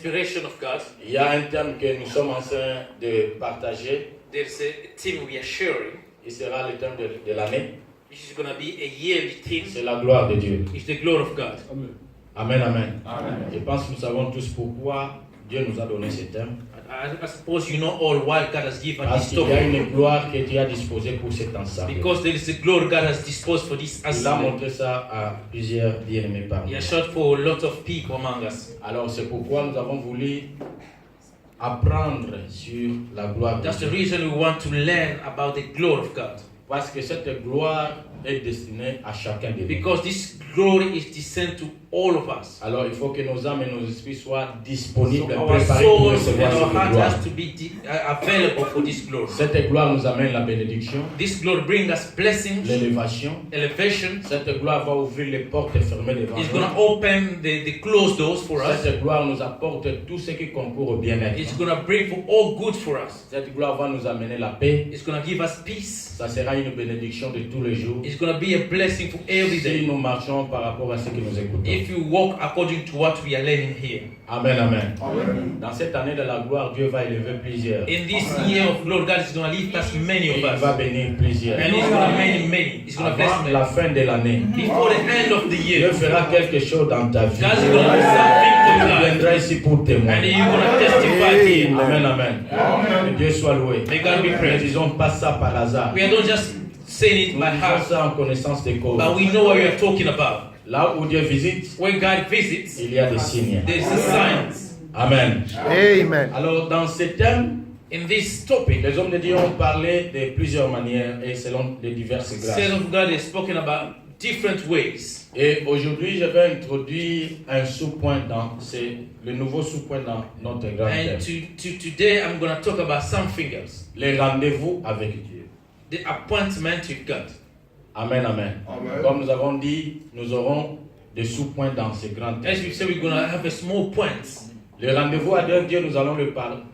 Inspiration of God. Il y a un thème que nous sommes en train de partager. There's a theme we are sharing. Il sera le thème de l'année. This is going to be a yearly theme. C'est la gloire de Dieu. It's the glory of God. Amen, amen. Je pense que nous savons tous pourquoi Dieu nous a donné ce thème. I suppose you know all why God has given Parce this qu'il y a topic. une gloire que Dieu a disposée pour cet ensemble. Because there is a glory God has disposed for this Il a assembly. montré ça à plusieurs bien-aimés parmi He nous. has showed for a lot of people among us. Alors c'est pourquoi nous avons voulu apprendre sur la gloire de That's the Dieu. reason we want to learn about the glory of God. Parce que cette gloire est destinée à chacun de nous. Because this glory is descended to all of us. Alors il faut que nos âmes et nos esprits soient disponibles et Our préparés pour souls and recevoir our cette heart gloire. has to be available for this glory. Cette gloire nous amène la bénédiction, This glory brings us blessings, l'élévation. elevation. Cette gloire va ouvrir les portes fermées devant It's going nous. to open the closed doors for us. Cette gloire nous apporte tout ce qui concourt au bien-être. It's going to bring for all good for us. Cette gloire va nous amener la paix. It's going to give us peace. Ça sera une bénédiction de tous les jours. It's going to be a blessing for every Si day. nous marchons par rapport à ce que nous écoutons. If you walk according to what we are learning here. Amen, amen. Dans cette année de la gloire, Dieu va élever plusieurs. In this year of glory, God is going to lift us many Et of il va us. bénir plusieurs. And He's going to many, many. He's going to bless Avant many. la fin de l'année, Before the end of the Dieu year, fera quelque chose dans ta vie. God is going to do something Tu to your life. viendras ici pour And témoigner. you're going to testify here. Amen, amen. Que Dieu soit loué. May God be Ne praised. disons pas ça par hasard. We are not just saying it Nous by disons heart, ça en connaissance des causes. but we know what we are talking about. Là où Dieu visite, When God visits, il y a des signes. there is a signs. Amen. Amen. Alors, dans ce thème, In this topic, les hommes de Dieu ont parlé de plusieurs manières et selon les diverses Son grâces. of God is spoken about different ways. Et aujourd'hui, je vais introduire un sous-point le nouveau sous-point dans notre grand thème. And today, I'm going to talk about something else. Les rendez-vous avec Dieu. The appointment with God. Amen, amen. Comme nous avons dit, nous aurons des sous-points dans ce grand thème. As we say, we're going to have a small point. Le rendez-vous avec Dieu, nous allons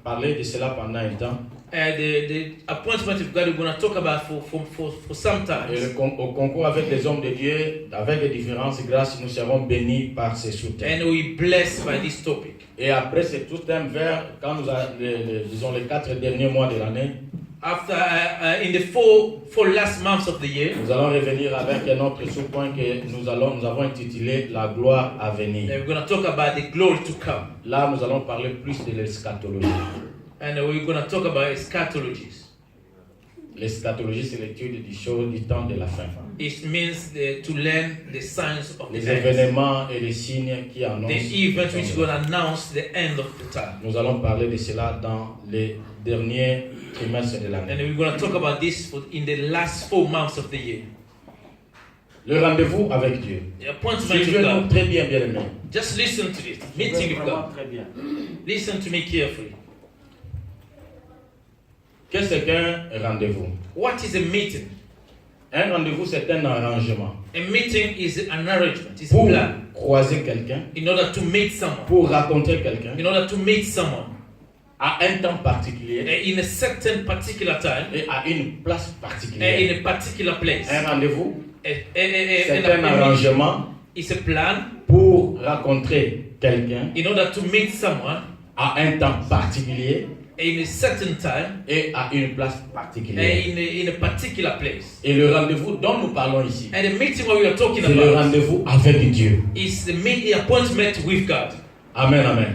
parler de cela pendant un temps. And the appointment with God, we're going to talk about for some time. Et au concours avec les hommes de Dieu, avec les différentes grâces, nous serons bénis par ces sous-thèmes. And we're blessed by this topic. Et après ces sous-thèmes, quand nous avons, disons, les 4 derniers mois de l'année, After, in the four last months of the year, nous allons revenir avec un autre sous-point que nous avons intitulé La gloire à venir. we're going to talk about the glory to come. Là, nous allons parler plus de l'eschatologie. And we're going to talk about eschatologies. L'eschatologie, c'est l'étude du temps de la fin. It means to learn the signs of the Les end. événements et les signes qui annoncent. The event which is going to announce the end of the time. Nous allons parler de cela dans les derniers trimestres de And l'année. we're going to talk about this in the last 4 months of the year. Le rendez-vous avec Dieu. The appointment with Suivez-nous God. très bien, bien aimé. Just listen to this. Meeting with God. Très bien. Listen to me carefully. Qu'est-ce qu'un rendez-vous? What is a meeting? Un rendez-vous, c'est un arrangement. A meeting is an arrangement. It's a Pour plan. croiser quelqu'un, In order to meet someone. pour rencontrer quelqu'un, In order to meet someone. à un temps particulier In a certain particular time. et à une place In particulière. a particular place. Un rendez-vous, C'est c'est un arrangement It's a plan pour rencontrer quelqu'un in order to meet someone à un temps particulier in a certain time et à une place and particulière. in a particular place. Et le rendez-vous dont nous parlons ici, And the meeting what we are talking c'est le about rendez-vous avec Dieu. is the appointment with God. Amen, amen.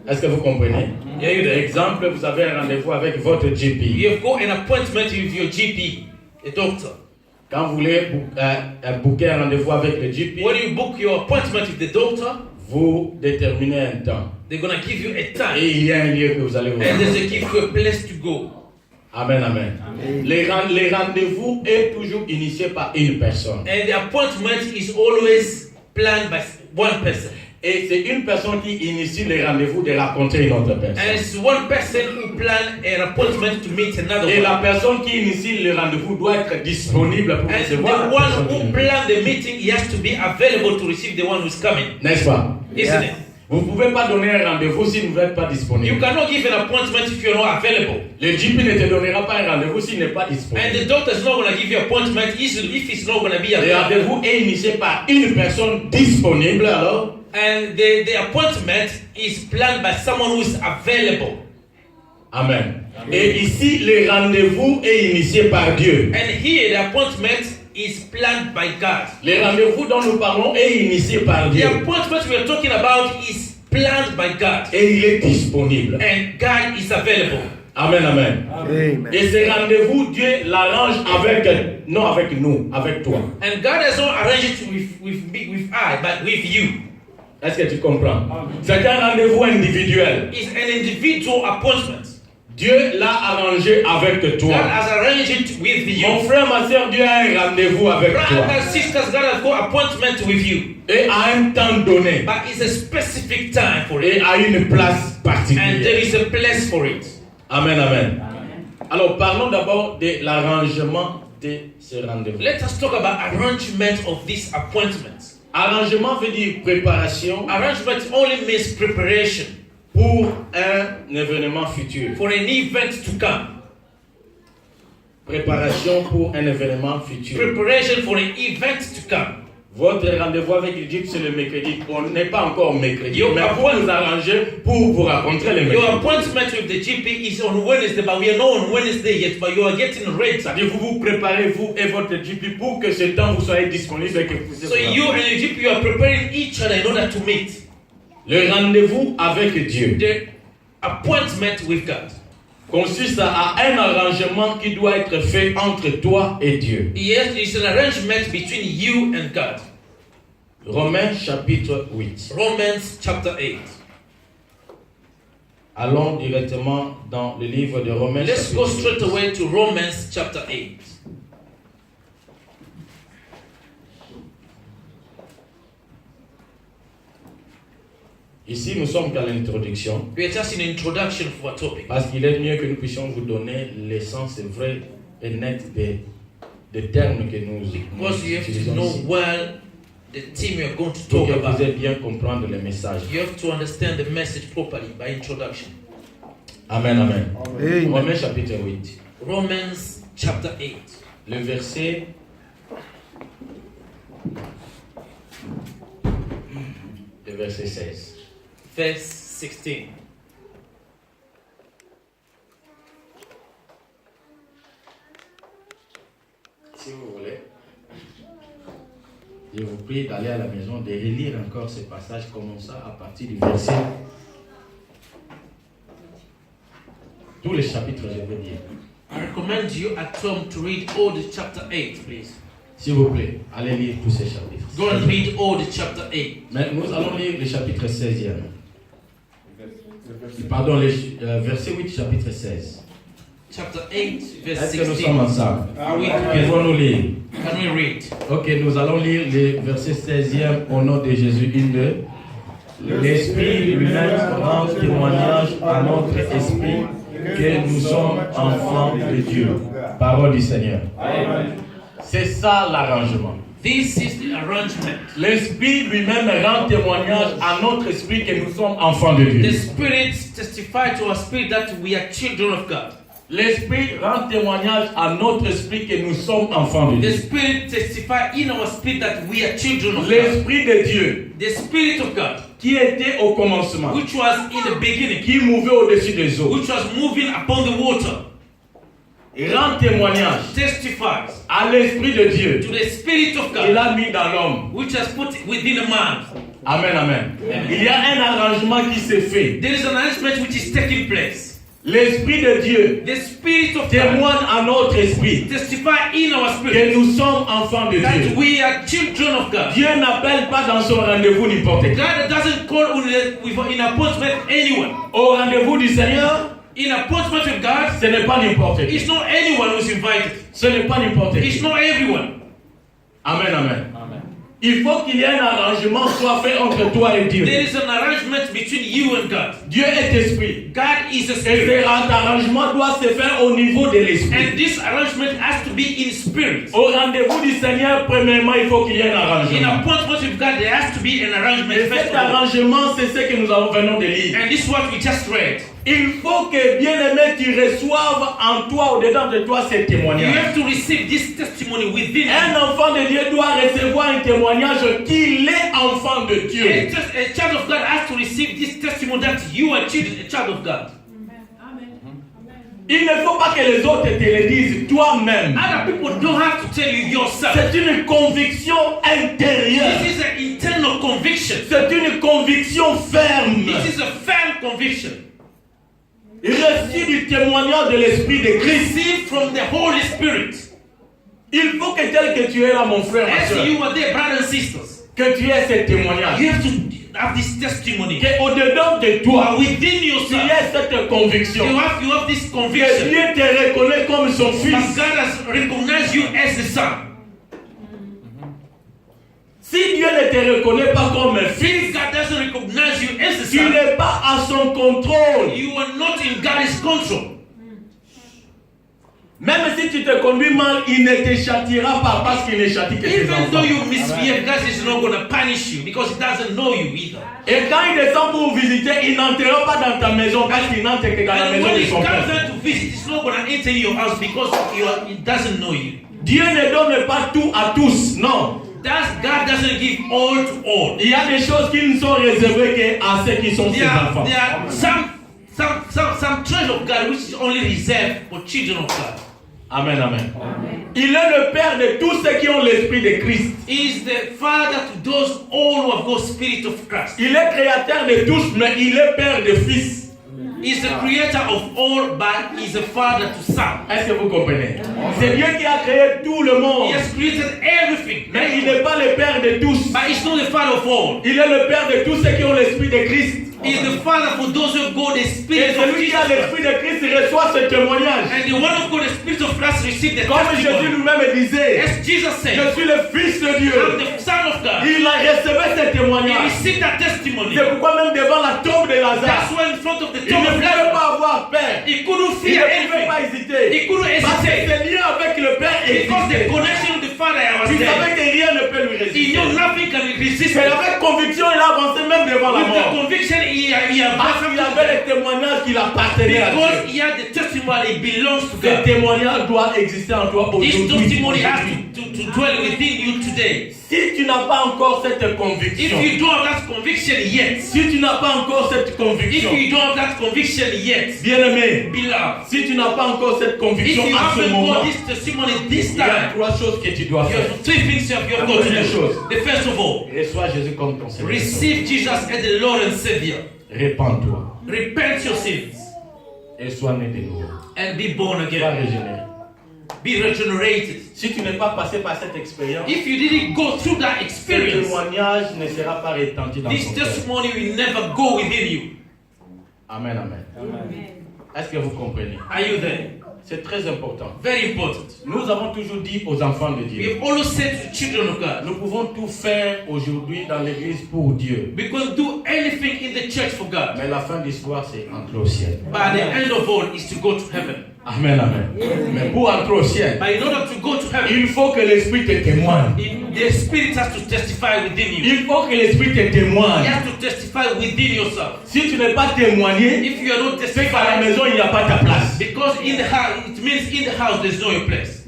Est-ce que vous comprenez? Yeah, you do. Exemple, vous avez un rendez-vous avec votre GP. You've got an appointment with your GP, a doctor. Quand vous voulez booker un rendez-vous avec le GP, When you book your appointment with the doctor, vous déterminez un temps. they're going to give you a time. Et il y a un lieu que vous allez And voir. they give you a place to go. Amen, amen. Les rendez-vous est toujours initié par une personne. And the appointment is always planned by one person. Et c'est une personne qui initie les rendez-vous de rencontrer une autre And personne. it's one person who planned an appointment to meet another Et la one. personne qui initie le rendez-vous doit être disponible pour And the recevoir la one personne qui who vient. planned the meeting, he has to be available to receive the one who's coming, N'est-ce pas? isn't it? Vous ne pouvez pas donner un rendez-vous si vous n'êtes pas You disponible. cannot give an appointment if you're not available. Le GP ne te donnera pas un rendez-vous s'il n'est pas And the disponible. doctor is not going to give you an appointment if it's not going to be Le available. rendez-vous est initié par une personne disponible, alors And the appointment is planned by someone who is available. Amen. Et ici, le rendez-vous est initié par Dieu. And here the appointment is planned by God. Le rendez-vous dont nous parlons est initié par The Dieu. appointment we are talking about is planned by God. Et il est disponible. And God is available. Amen, amen. Amen. Et ce rendez-vous, Dieu l'arrange avec, non avec nous, avec toi. And God has not arranged it with I, but with you. Est-ce que tu comprends? C'est un rendez-vous individuel. It's an individual appointment. Dieu l'a arrangé avec God toi. has arranged it with Mon you. frère, ma soeur, Dieu a un rendez-vous avec toi. Brothers, sisters, God has got appointment with you. Et à un temps donné. But it's a specific time for Et it. à une place And there particulière. is a place for it. Amen, amen. Alors parlons d'abord de l'arrangement de ce rendez-vous. Let us talk about arrangement of this appointment. Arrangement veut dire préparation Arrangement only means preparation pour un événement futur. for an event to come. Préparation pour un événement futur. Preparation for an event to come. Votre rendez-vous avec l'Égypte, c'est le mercredi. On n'est pas encore mercredi. Your Mais pour nous arranger pour vous rencontrer le Your mercredi. appointment with the GP is on Wednesday, but we are not on Wednesday yet, but you are getting ready. C'est-à-dire vous vous préparez, vous et votre GP, pour que ce temps vous soyez disponible et que vous puissiez So vous you rencontrer. and your GP, you are preparing each other in order to meet. Le rendez-vous avec Dieu The appointment with God. consiste à un arrangement qui doit être fait entre toi et Dieu. Yes, it's an arrangement between you and God. Romains chapitre 8. Romans chapter 8. Allons directement dans le livre de Romains Let's go chapitre straight 8. away to Romans chapter 8. Ici, nous sommes qu'à l'introduction, We are just in introduction for a topic. parce qu'il est mieux que nous puissions vous donner l'essence vraie et nette des termes que nous Because you have to utilisons know ici. well the theme we are going to Pour talk que vous about. puissiez bien comprendre le message. You have to understand the message properly by introduction. Amen, amen. Amen. Romains chapitre 8. Romans chapter 8. Le verset. Le verset 16. Verse 16. Si vous voulez, je vous prie d'aller à la maison, de relire encore ce passage, commençant à partir du verset. Tous les chapitres, je veux dire. I recommend you at home to read all the chapter 8, please. S'il vous plaît, allez lire tous ces chapitres. Go and read all the chapter 8. Mais nous allons lire le chapitre 16e. Pardon, le verset 8, chapitre 16. Chapter 8, verse Est-ce que nous 16. sommes ensemble? Are we Pouvons-nous lire? Can we read? Ok, nous allons lire le verset 16e au nom de Jésus. Une, deux. L'Esprit lui-même rend témoignage à notre esprit que nous sommes enfants de Dieu. Parole du Seigneur. C'est ça l'arrangement. This is the arrangement. L'Esprit lui-même rend témoignage à notre esprit que nous sommes enfants de The Dieu. Spirit testifies to our spirit that we are children of God. L'Esprit rend témoignage à notre esprit que nous sommes enfants de The Dieu. Spirit testifies in our spirit that we are children of God. L'Esprit de Dieu The Spirit of God, qui était au commencement, which was in the beginning, qui mouvait au-dessus des eaux, which was moving upon the water, rend témoignage testifies à l'Esprit de Dieu to the Spirit of qu'il God, a mis dans l'homme. which has put within a man. Amen, amen. Il y a un arrangement qui s'est fait. There is an arrangement which is taking place. L'Esprit de Dieu The Spirit of God témoigne à notre esprit testify in our que spirit nous sommes enfants de that Dieu. we are children of God. Dieu n'appelle pas dans son rendez-vous n'importe qui. God doesn't call with in appointment anyone. Au rendez-vous du Seigneur, In appointment with God, ce n'est pas n'importe qui. it's not anyone who's invited. Ce n'est pas n'importe It's qui. not everyone. Amen, amen. Il faut qu'il y ait un arrangement soit fait entre toi et Dieu. There is an arrangement between you and God. Dieu est esprit. God is a Et spirit. cet arrangement doit se faire au niveau de l'esprit. And this arrangement has to be in spirit. Au rendez-vous du Seigneur, premièrement, il faut qu'il y ait un In arrangement. appointment with God, there has to be an arrangement Et first cet of all. arrangement, c'est ce que nous venons de lire. And this is what we just read. Il faut que, bien-aimé, tu reçoives en toi, au-dedans de toi, ces You témoignages. have to receive this testimony within Un you. enfant de Dieu doit recevoir un témoignage qu'il est enfant de Dieu. A child of God has to receive this testimony that you are a child of God. Il ne faut pas que les autres te le disent toi-même. Other people don't have to tell you yourself. C'est une conviction intérieure. This is an internal conviction. C'est une conviction ferme. This is a firm conviction. Reçu du témoignage de l'Esprit de Christ. Received from the Holy Spirit. Il faut que tel que tu es là, mon frère, ma As soeur, you are there, brothers and sisters, que tu aies ce témoignage. you have to have this testimony. Qu'au-dedans de toi, Within tu yourself, aies cette conviction. you have this Que conviction. Dieu te reconnaît comme son But fils. God has recognized you as the son. Si Dieu ne te reconnaît pas comme un fils, If God doesn't recognize you as the tu son, n'es pas à son contrôle. you are not in God's control. Même si tu te conduis mal, il ne te châtiera pas parce qu'il ne châtie que tes Even though enfants. you misbehave, God is not going to punish you because He doesn't know you either. Et quand il descend pour vous visiter, il n'entrera pas dans ta maison parce qu'il n'entre que dans la And maison when de He son comes père. there to visit, He's not going to enter your house because He doesn't know you. Dieu ne donne pas tout à tous, non. God doesn't give all to all. Il y a des choses qui ne sont réservées qu'à ceux qui sont ses enfants. There are some treasure of God which is only reserved for children of God. Amen, amen. Il est le Père de tous ceux qui ont l'Esprit de Christ. He is the Father to those all who have got Spirit of Christ. Il est créateur de tous, mais il est Père de fils. He is the creator of all, but He is a Father to some. Est-ce que vous comprenez? C'est Dieu qui a créé tout le monde. He has created everything. Mais il n'est pas le Père de tous. But He's not the Father of all. Il est le Père de tous ceux qui ont l'Esprit de Christ. He is the Father for those who have got the Et Spirit of celui qui a Jesus. l'Esprit de Christ reçoit ce témoignage. And the one who got the Spirit of Christ received the Comme Jésus testimony. lui-même disait, As Jesus je said, suis le Fils de Dieu. I'm the Son of God. Il a reçu ce He témoignage. received that testimony. C'est pourquoi même devant la tombe de Lazare, That's why in front of the il tomb ne of pouvait Lazarus, pas avoir peur. he couldn't Il fear ne pouvait pas anything. hésiter. He couldn't Parce que hesitate. ce lien avec le Père Because the existait. connection with the Father was Il savait there. que rien ne peut lui He résister. knew nothing can resist C'est him. avec conviction il a avancé même devant la With the mort. conviction he Parce qu'il avait le témoignage qu'il appartenait à because Dieu. he had the testimony he belongs to Ce God. témoignage doit exister en toi This aujourd'hui. testimony has to dwell within you today. Si tu n'as pas encore cette If conviction, you don't have that conviction yet, si tu n'as pas encore cette if conviction, you don't have that conviction yet, bien-aimé, beloved, si tu n'as pas encore cette if conviction you à ce haven't moment, got this testimony this il y a time, trois choses que tu dois you faire. have three things you have La got to première do. chose, The first of all, reçois Jésus comme ton Seigneur. receive Jesus as the Lord and Savior. Répands-toi Repent your sins et sois né de nouveau. and be born Sois again. régénéré. Be regenerated. Si tu n'es pas passé par cette expérience, If you didn't go through that ce experience, témoignage ne sera pas retenti dans this ton cœur. testimony will never go within you. Amen, amen. Est-ce que vous comprenez? Are you there? C'est très important. Very important. Nous avons toujours dit aux enfants de We Dieu, have always said to the children of God, nous pouvons tout faire aujourd'hui dans l'église pour Dieu. we can do anything in the church for God. Mais la fin de l'histoire, c'est entrer au ciel. But the end of all is to go to heaven. Amen, amen. Mais pour entrer au ciel, But in order to go to heaven, il faut que l'Esprit te témoigne. the Spirit has to testify within you. Il faut que l'Esprit te You témoigne. have to testify within yourself. Si tu n'es pas témoigné, If you are not c'est qu'à la testifying, maison, il n'y a pas ta place. because in the house, it means in the house there's no your place.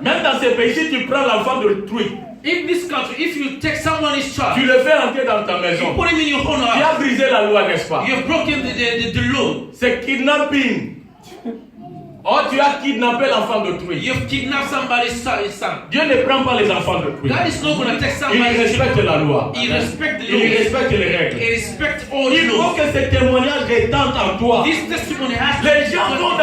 Même dans ces pays, si tu prends l'enfant d'autrui, In this country, if you take someone's tu child, le fais entrer dans ta you maison. put him in your own Tu house, as brisé la loi, n'est-ce pas? you have broken the law. C'est kidnapping. Oh, tu as kidnappé l'enfant d'autrui. You have kidnapped somebody's son. Dieu ne prend pas les enfants d'autrui. God is not going to take Il somebody's respecte children. la loi. He respects the Il law. respecte les He règles. respects all Il the faut laws. que ce témoignage retente en toi. This testimony has Les gens vont dans